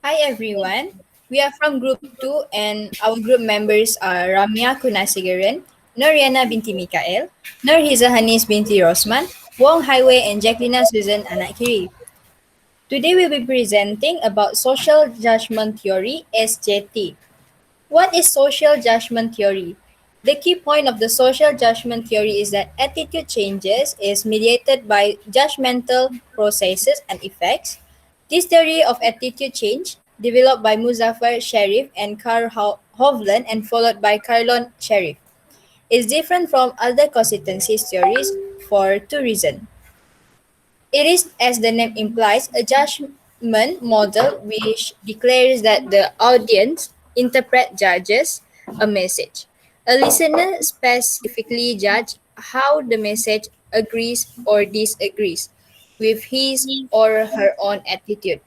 Hi everyone. We are from Group 2 and our group members are Ramya Kunasigaran, Noriana binti Mikael, Nurhiza Hanis binti Rosman, Wong Highway and Jacqueline Susan Anakiri. Today we will be presenting about social judgment theory SJT. What is social judgment theory? The key point of the social judgment theory is that attitude changes is mediated by judgmental processes and effects. This theory of attitude change, developed by Muzaffar Sharif and Karl Hovland and followed by Carlon Sharif, is different from other consistency theories for two reasons. It is, as the name implies, a judgment model which declares that the audience judges a message. A listener specifically judges how the message agrees or disagrees with his or her own attitude.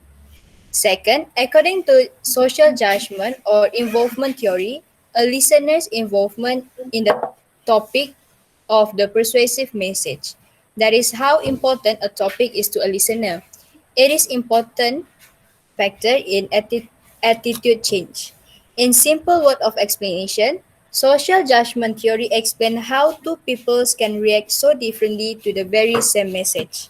Second, according to social judgment or involvement theory, a listener's involvement in the topic of the persuasive message. That is how important a topic is to a listener. It is important factor in attitude change. In simple word of explanation, social judgment theory explains how two peoples can react so differently to the very same message.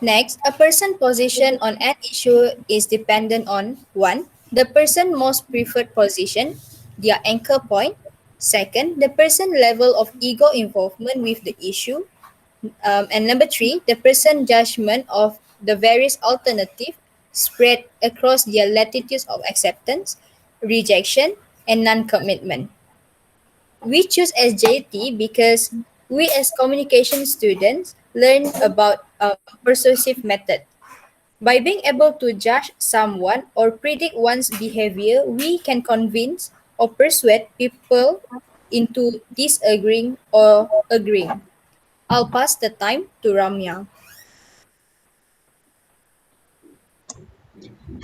Next, a person's position on an issue is dependent on 1. The person's most preferred position, their anchor point. Second, the person's level of ego involvement with the issue. And number 3, the person's judgment of the various alternatives spread across their latitudes of acceptance, rejection, and non commitment. We choose SJT because we as communication students learn about persuasive method. By being able to judge someone or predict one's behavior, we can convince or persuade people into disagreeing or agreeing. I'll pass the time to Ramya.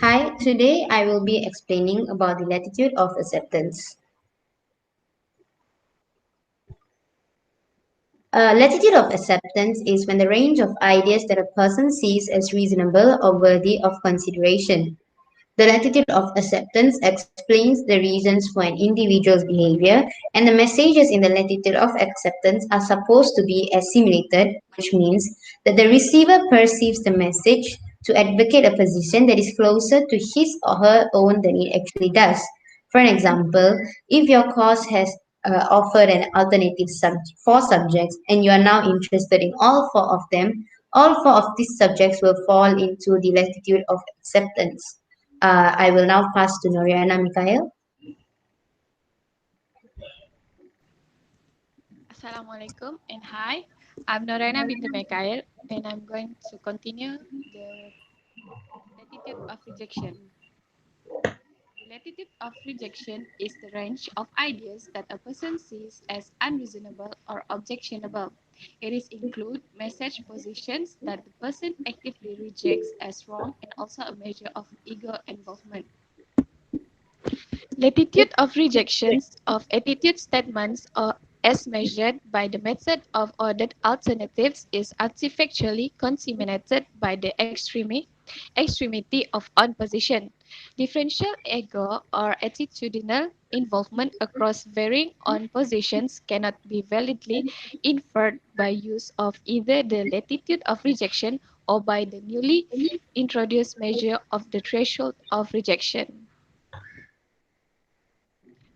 Hi, today I will be explaining about the latitude of acceptance. Latitude of acceptance is when the range of ideas that a person sees as reasonable or worthy of consideration. The latitude of acceptance explains the reasons for an individual's behavior, and the messages in the latitude of acceptance are supposed to be assimilated, which means that the receiver perceives the message to advocate a position that is closer to his or her own than it actually does. For an example, if your course has offered an alternative four subjects and you are now interested in all four of them, all four of these subjects will fall into the latitude of acceptance. I will now pass to Noriana Mikhail. Assalamualaikum and hi. I'm Norena binti Mekail and I'm going to continue the latitude of rejection. The latitude of rejection is the range of ideas that a person sees as unreasonable or objectionable. It is include message positions that the person actively rejects as wrong and also a measure of ego involvement. Latitude of rejections of attitude statements or as measured by the method of ordered alternatives is artifactually consummated by the extremity of on position. Differential ego or attitudinal involvement across varying on positions cannot be validly inferred by use of either the latitude of rejection or by the newly introduced measure of the threshold of rejection.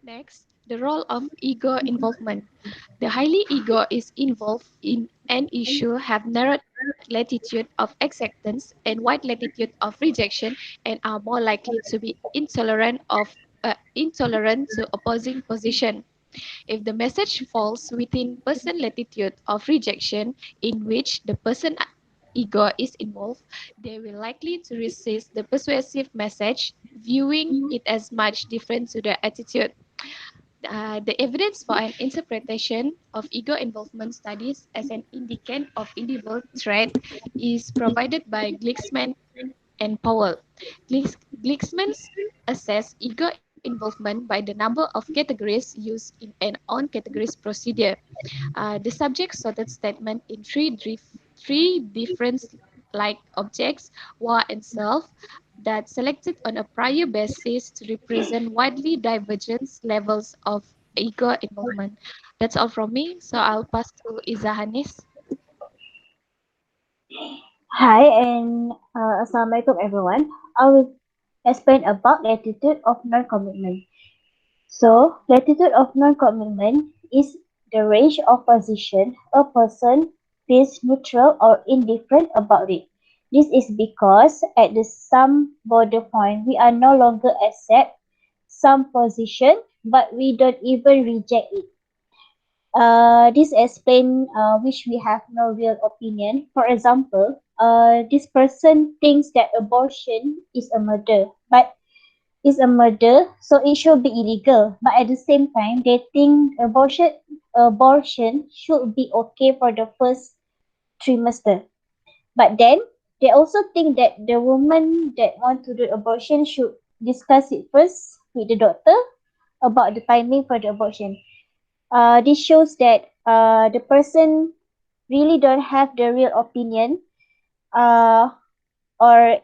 Next, the role of ego involvement. The highly ego is involved in an issue have narrow latitude of acceptance and wide latitude of rejection and are more likely to be intolerant to opposing position. If the message falls within person latitude of rejection in which the person ego is involved, they will likely to resist the persuasive message, viewing it as much different to their attitude. The evidence for an interpretation of ego involvement studies as an indicant of individual trait is provided by Glicksman and Powell. Glicksman assessed ego involvement by the number of categories used in an on-categories procedure. The subject sorted statement in three different like objects, war, and self, that selected on a prior basis to represent widely divergent levels of ego involvement. That's all from me. So I'll pass to Izahanis. Hi and Assalamualaikum everyone. I will explain about latitude of non-commitment. So, latitude of non-commitment is the range of position a person feels neutral or indifferent about it. This is because at the some border point we are no longer accept some position but we don't even reject it. This explain which we have no real opinion. For example, this person thinks that abortion is a murder, but is a murder, so it should be illegal. But at the same time, they think abortion should be okay for the first trimester. But then they also think that the woman that want to do abortion should discuss it first with the doctor about the timing for the abortion. This shows that the person really don't have the real opinion uh, or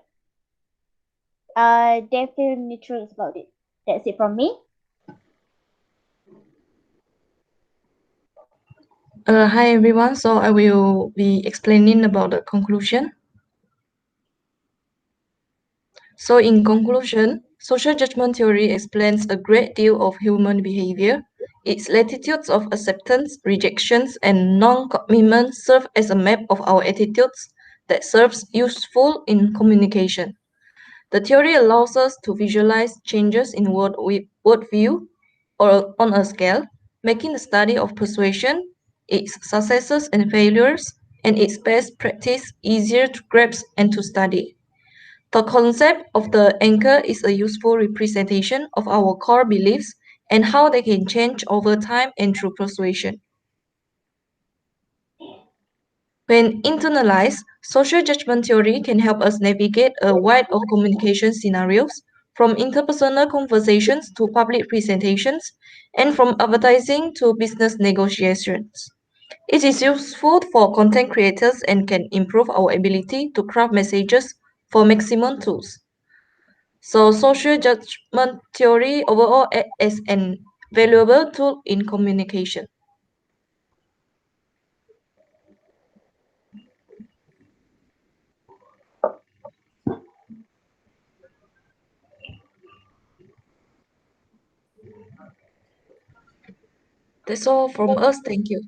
they feel neutral about it. That's it from me. Hi everyone, so I will be explaining about the conclusion. So in conclusion, social judgment theory explains a great deal of human behavior. Its latitudes of acceptance, rejections, and non-commitment serve as a map of our attitudes that serves useful in communication. The theory allows us to visualize changes in worldview or on a scale, making the study of persuasion, its successes and failures, and its best practice easier to grasp and to study. The concept of the anchor is a useful representation of our core beliefs and how they can change over time and through persuasion. When internalized, social judgment theory can help us navigate a wide of communication scenarios, from interpersonal conversations to public presentations, and from advertising to business negotiations. It is useful for content creators and can improve our ability to craft messages for maximum tools. So, social judgment theory overall acts as an valuable tool in communication. That's all from us. Thank you.